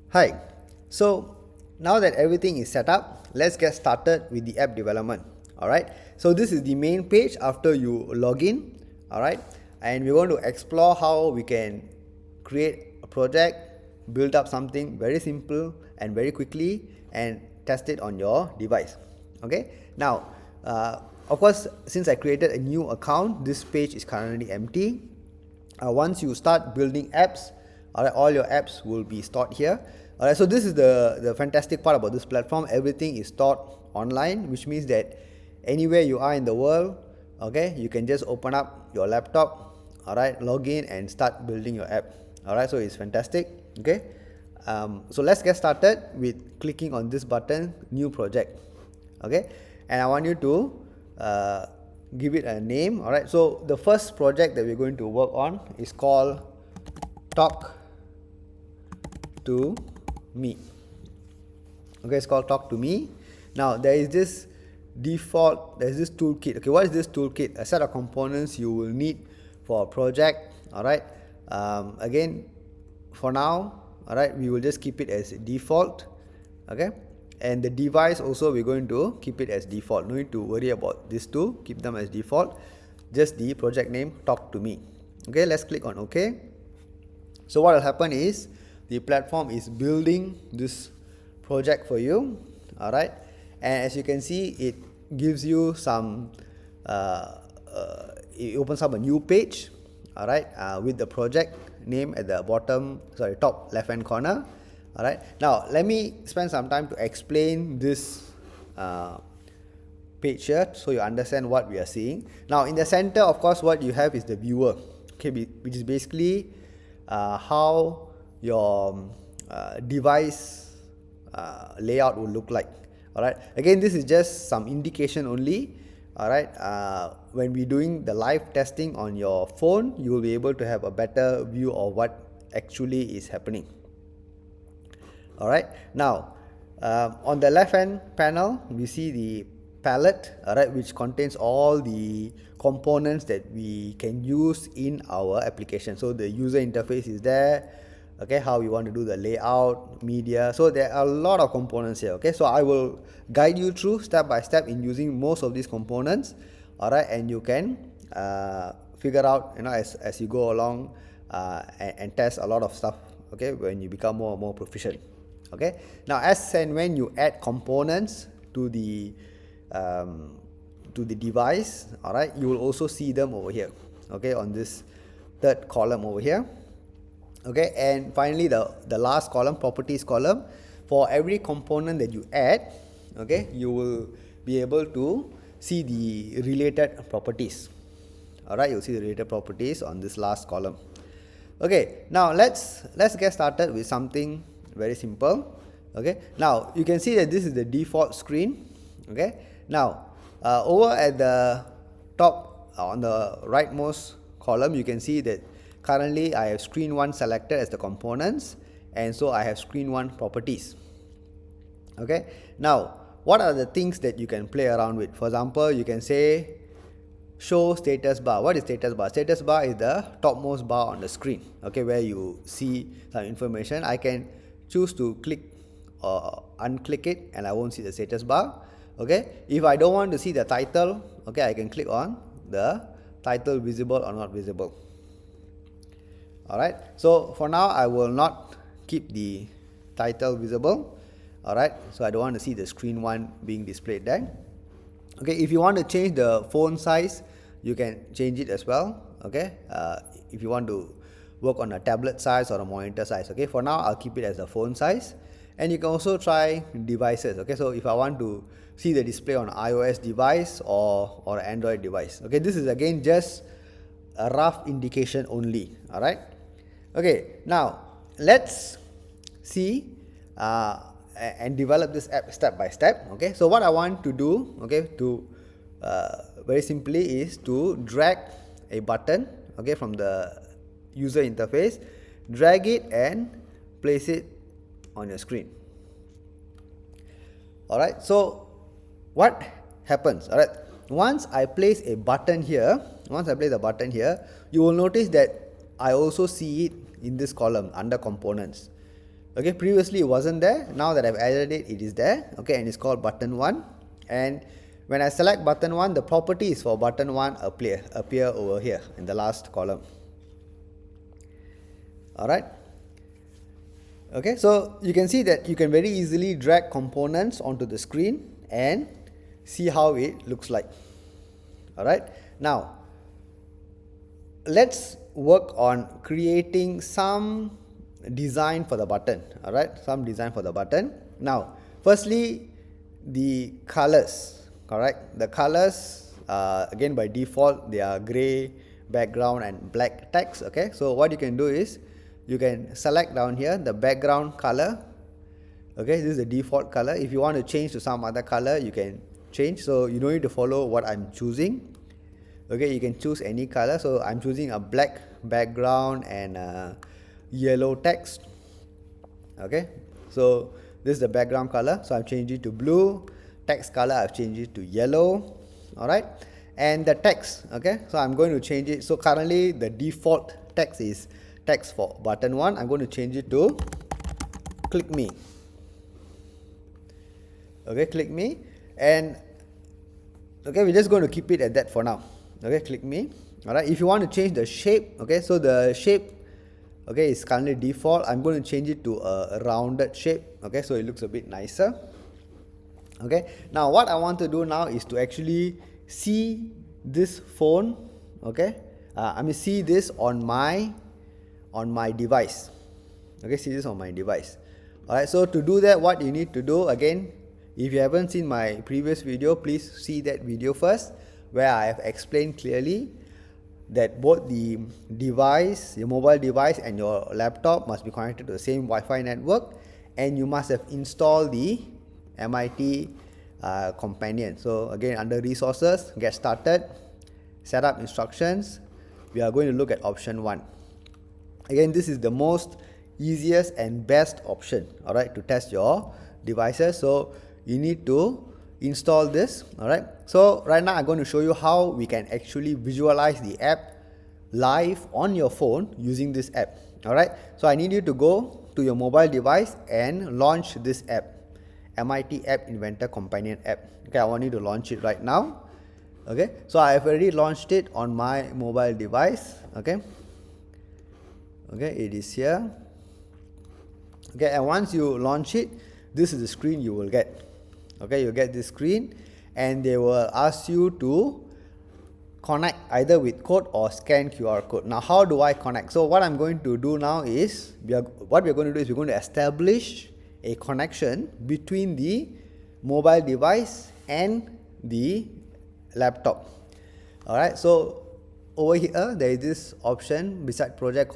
Hi, so now that everything is set up, let's get started with the app development. Alright, so this is the main page after you log in. Alright, and we're going to explore how we can create a project, build up something very simple and very quickly, and test it on your device. Okay, now of course, since I created a new account, this page is currently empty. Once you start building apps, all your apps will be stored here. So this is the fantastic part about this platform. Everything is stored online, which means that anywhere you are in the world, okay, you can just open up your laptop, log in and start building your app. So it's fantastic. Okay, so let's get started with clicking on this button, new project. Okay, and I want you to give it a name. Alright, so the first project that we're going to work on is called Talk to Me. Okay, it's called Talk to Me. Now there is this toolkit. Okay, what is this toolkit? A set of components you will need for a project. Alright, again, for now, alright, we will just keep it as default. Okay, and the device also we're going to keep it as default. No need to worry about these two, keep them as default. Just the project name, Talk to Me. Okay, let's click on OK. So what will happen is the platform is building this project for you. Alright, and as you can see, it gives you some it opens up a new page, alright, with the project name at the top left hand corner. Alright, now let me spend some time to explain this page here so you understand what we are seeing. Now in the center, of course, what you have is the viewer, okay, which is basically how your device layout will look like. Alright, again, this is just some indication only. Alright, when we're doing the live testing on your phone, you will be able to have a better view of what actually is happening. Alright, now on the left hand panel we see the palette, alright, which contains all the components that we can use in our application. So the user interface is there, okay, how we want to do the layout, media. So there are a lot of components here. Okay, so I will guide you through step by step in using most of these components. Alright, and you can figure out, as you go along and test a lot of stuff, okay, when you become more and more proficient. Okay, now as and when you add components to the device, alright, you will also see them over here, okay, on this third column over here. Okay, and finally the last column, properties column. For every component that you add, okay, you will be able to see the related properties. Alright, you'll see the related properties on this last column. Okay, now let's get started with something very simple. Okay, now you can see that this is the default screen. Okay, now over at the top on the rightmost column, you can see that currently I have screen 1 selected as the components, and so I have screen 1 properties. Okay, now what are the things that you can play around with? For example, you can say show status bar. What is status bar? Status bar is the topmost bar on the screen, okay, where you see some information. I can choose to click or unclick it and I won't see the status bar. Okay, if I don't want to see the title, okay, I can click on the title visible or not visible. Alright, so for now I will not keep the title visible. Alright, so I don't want to see the screen 1 being displayed there. Okay, if you want to change the font size, you can change it as well. Okay, if you want to work on a tablet size or a monitor size. Okay, for now I'll keep it as a phone size. And you can also try devices. Okay, so if I want to see the display on iOS device or Android device. Okay, this is again just a rough indication only. Alright, okay, now let's see and develop this app step by step. Okay, so what I want to do, okay, to very simply is to drag a button, okay, from the user interface, drag it and place it on your screen. Alright, so what happens? Alright, once I place a button here, you will notice that I also see it in this column under components. Okay, previously it wasn't there. Now that I've added it, it is there. Okay, and it's called button 1. And when I select button 1, the properties for button 1 appear over here in the last column. Alright. Okay, so you can see that you can very easily drag components onto the screen and see how it looks like. Alright, now let's work on creating some design for the button. Alright, some design for the button. Now, firstly, the colors. Correct, the colors again by default they are gray background and black text. Okay, so what you can do is you can select down here the background color. Okay, this is the default color. If you want to change to some other color, you can change, so you don't need to follow what I'm choosing. Okay, you can choose any color, so I'm choosing a black background and yellow text. Okay, so this is the background color, so I've changed it to blue. Text color I've changed it to yellow. Alright, and the text, okay, so I'm going to change it. So currently the default text is text for button 1. I'm going to change it to click me. Okay, click me. And okay, we're just going to keep it at that for now. Okay, click me. Alright, if you want to change the shape, okay, so the shape, okay, is currently default. I'm going to change it to a rounded shape. Okay, so it looks a bit nicer. Okay, now what I want to do now is to actually see this phone. Okay, I mean see this on my device. Okay, see this on my device. Alright, so to do that, what you need to do, again, if you haven't seen my previous video, please see that video first, where I have explained clearly that both the device, your mobile device and your laptop must be connected to the same Wi-Fi network, and you must have installed the MIT companion. So again, under resources, get started, setup instructions, we are going to look at option 1. Again, this is the most easiest and best option, alright, to test your devices. So you need to install this. Alright, so right now I'm going to show you how we can actually visualize the app live on your phone using this app. Alright, so I need you to go to your mobile device and launch this app, MIT App Inventor Companion app. Okay, I want you to launch it right now. Okay, so I have already launched it on my mobile device. Okay, it is here. Okay, and once you launch it, this is the screen you will get. Okay, you get this screen and they will ask you to connect either with code or scan QR code. Now, how do I connect? So what I'm going to do now is, we're going to establish a connection between the mobile device and the laptop. Alright, so over here there is this option beside projects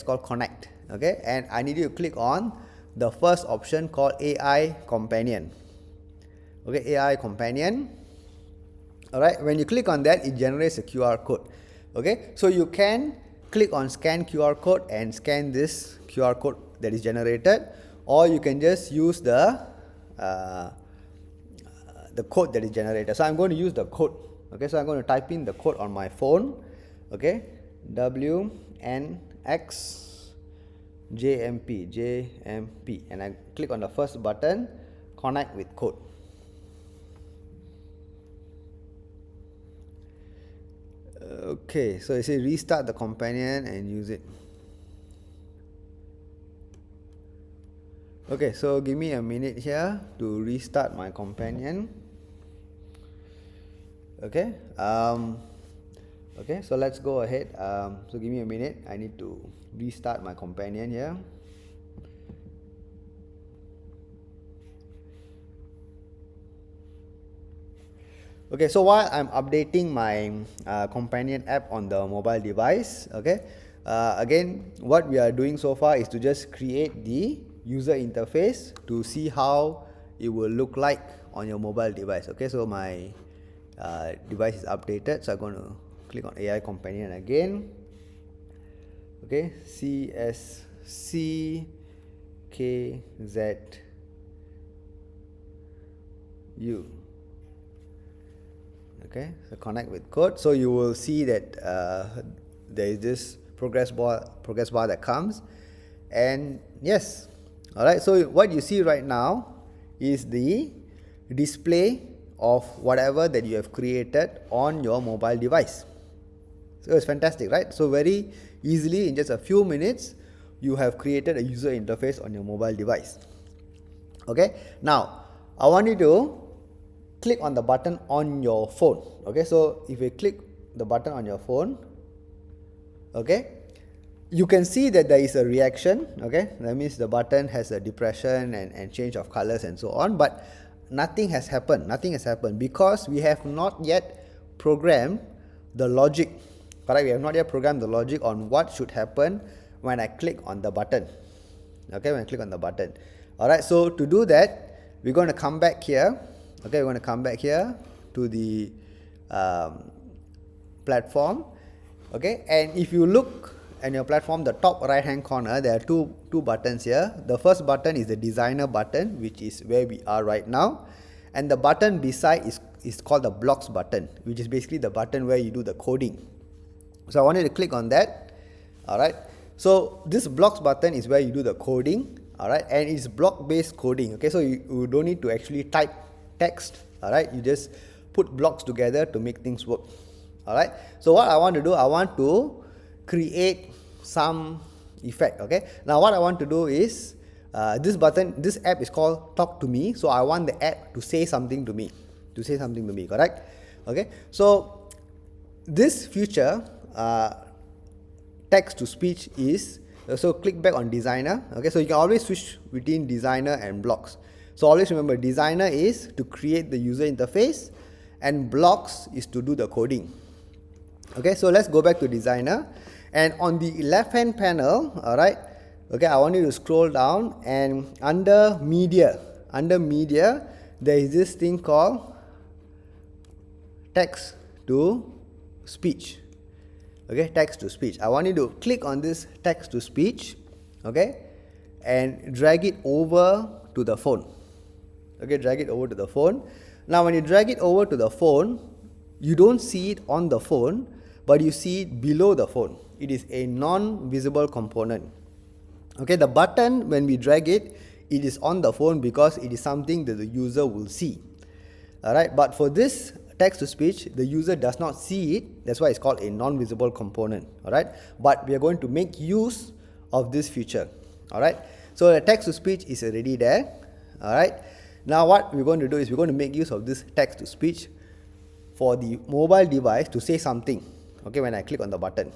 called connect. Okay, and I need you to click on the first option called AI companion. Okay, AI companion. Alright, when you click on that, it generates a QR code. Okay, so you can click on scan QR code and scan this QR code that is generated, or you can just use the code that is generated. So I'm going to use the code. Okay, so I'm going to type in the code on my phone. Okay, JMP, and I click on the first button, connect with code. Okay, so it says restart the companion and use it. Okay, so give me a minute here to restart my companion. Okay, okay, so let's go ahead. So give me a minute, I need to restart my companion here. Okay, so while I'm updating my companion app on the mobile device, okay, again, what we are doing so far is to just create the user interface to see how it will look like on your mobile device. Okay, so my device is updated, so I'm going to click on AI companion again. Okay, CSCKZU. Okay, so connect with code. So you will see that there is this progress bar that comes, and yes. Alright, so what you see right now is the display of whatever that you have created on your mobile device. So it's fantastic, right? So very easily, in just a few minutes, you have created a user interface on your mobile device. Okay, now I want you to click on the button on your phone. Okay, so if you click the button on your phone, okay, you can see that there is a reaction. Okay, that means the button has a depression and change of colors and so on, but nothing has happened. Nothing has happened because we have not yet programmed the logic. Correct, we have not yet programmed the logic on what should happen when I click on the button. Okay, when I click on the button. Alright, so to do that, we're going to come back here. Okay, we're going to come back here to the platform. Okay, and if you look at your platform, the top right hand corner, there are two buttons here. The first button is the designer button, which is where we are right now, and the button beside is called the blocks button, which is basically the button where you do the coding. So I wanted to click on that. Alright, so this blocks button is where you do the coding. Alright, and it's block based coding. Okay, so you don't need to actually type text. Alright, you just put blocks together to make things work. Alright, so what I want to do, I want to create some effect. Okay, now what I want to do is this app is called Talk to Me, so I want the app to say something to me, correct? Okay, so this feature, text to speech, is, so click back on designer. Okay, so you can always switch between designer and blocks. So always remember, designer is to create the user interface and blocks is to do the coding. Okay, so let's go back to designer, and on the left hand panel, alright, okay, I want you to scroll down, and under media there is this thing called text to speech. Okay, text to speech. I want you to click on this text to speech, okay, and drag it over to the phone. Okay, drag it over to the phone. Now when you drag it over to the phone, you don't see it on the phone, but you see it below the phone. It is a non-visible component. Okay, the button, when we drag it, it is on the phone because it is something that the user will see. Alright, but for this text to speech, the user does not see it. That's why it's called a non-visible component. Alright, but we are going to make use of this feature. Alright, so the text to speech is already there. Alright, now what we're going to do is we're going to make use of this text to speech for the mobile device to say something. Okay, when I click on the button.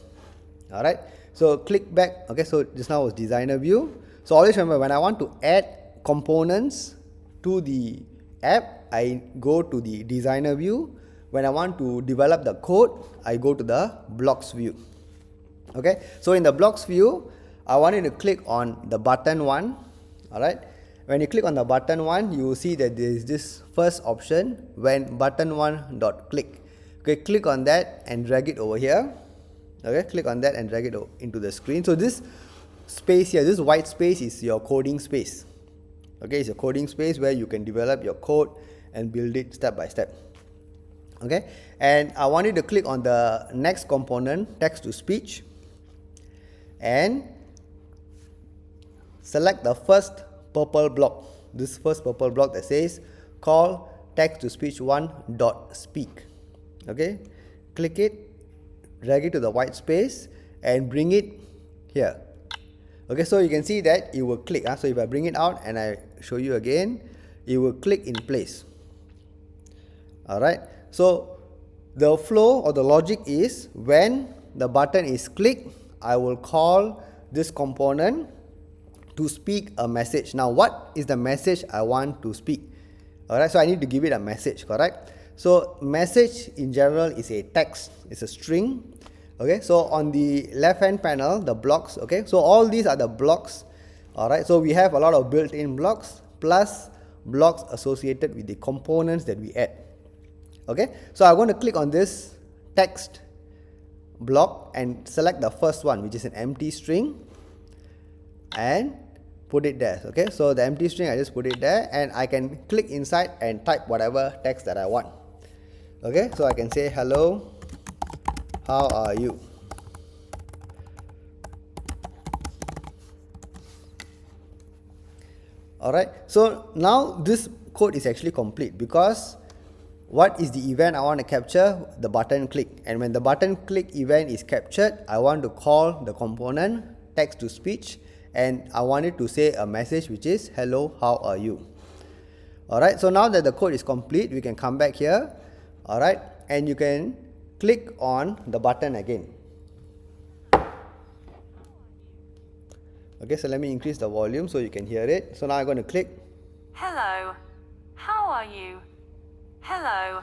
Alright, so click back. Okay, so just now was designer view. So always remember, when I want to add components to the app, I go to the designer view. When I want to develop the code, I go to the blocks view. Okay, so in the blocks view, I want you to click on the button one. Alright, when you click on the button one, you will see that there is this first option, when button one dot click. Okay, click on that and drag it over here. Okay, click on that and drag it into the screen. So this space here, this white space, is your coding space. Okay, it's a coding space where you can develop your code and build it step by step. Okay, and I want you to click on the next component, text to speech, and select the first purple block. This first purple block that says call text to speech one dot speak. Okay, click it, drag it to the white space and bring it here. Okay, so you can see that it will click. So if I bring it out and I show you again, it will click in place. Alright, so the flow or the logic is, when the button is clicked, I will call this component to speak a message. Now what is the message I want to speak? Alright, so I need to give it a message, correct? So message in general is a text, it's a string. Okay, so on the left hand panel, the blocks. Okay, so all these are the blocks. Alright, so we have a lot of built-in blocks plus blocks associated with the components that we add. Okay, so I'm going to click on this text block and select the first one, which is an empty string, and put it there. Okay, so the empty string, I just put it there, and I can click inside and type whatever text that I want. Okay, so I can say hello, how are you? Alright, so now this code is actually complete, because what is the event I want to capture? The button click. And when the button click event is captured, I want to call the component text to speech, and I want it to say a message which is hello, how are you? Alright, so now that the code is complete, we can come back here, alright, and you can click on the button again. Okay, so let me increase the volume so you can hear it. So now I'm going to click. Hello, how are you? Hello,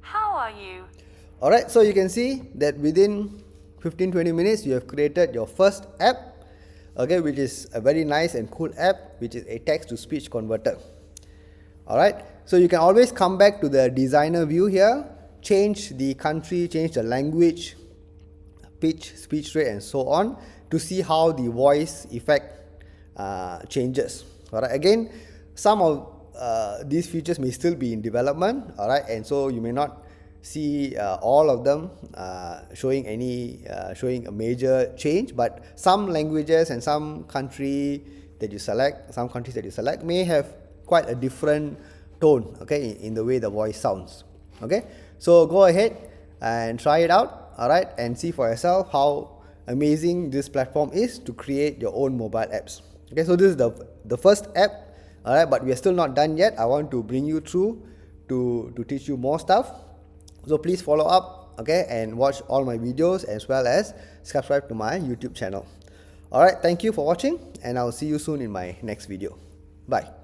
how are you? Alright, so you can see that within 15-20 minutes you have created your first app, okay, which is a very nice and cool app, which is a text to speech converter. Alright, so you can always come back to the designer view here, change the country, change the language, pitch, speech rate, and so on, to see how the voice effect changes. Alright, again, some of these features may still be in development, alright, and so you may not see all of them showing a major change, but some languages and some countries that you select may have quite a different tone, okay, in the way the voice sounds. Okay, so go ahead and try it out, alright, and see for yourself how amazing this platform is to create your own mobile apps. Okay, so this is the first app, alright, but we are still not done yet. I want to bring you through to teach you more stuff. So please follow up, okay, and watch all my videos, as well as subscribe to my YouTube channel. Alright, thank you for watching, and I'll see you soon in my next video. Bye.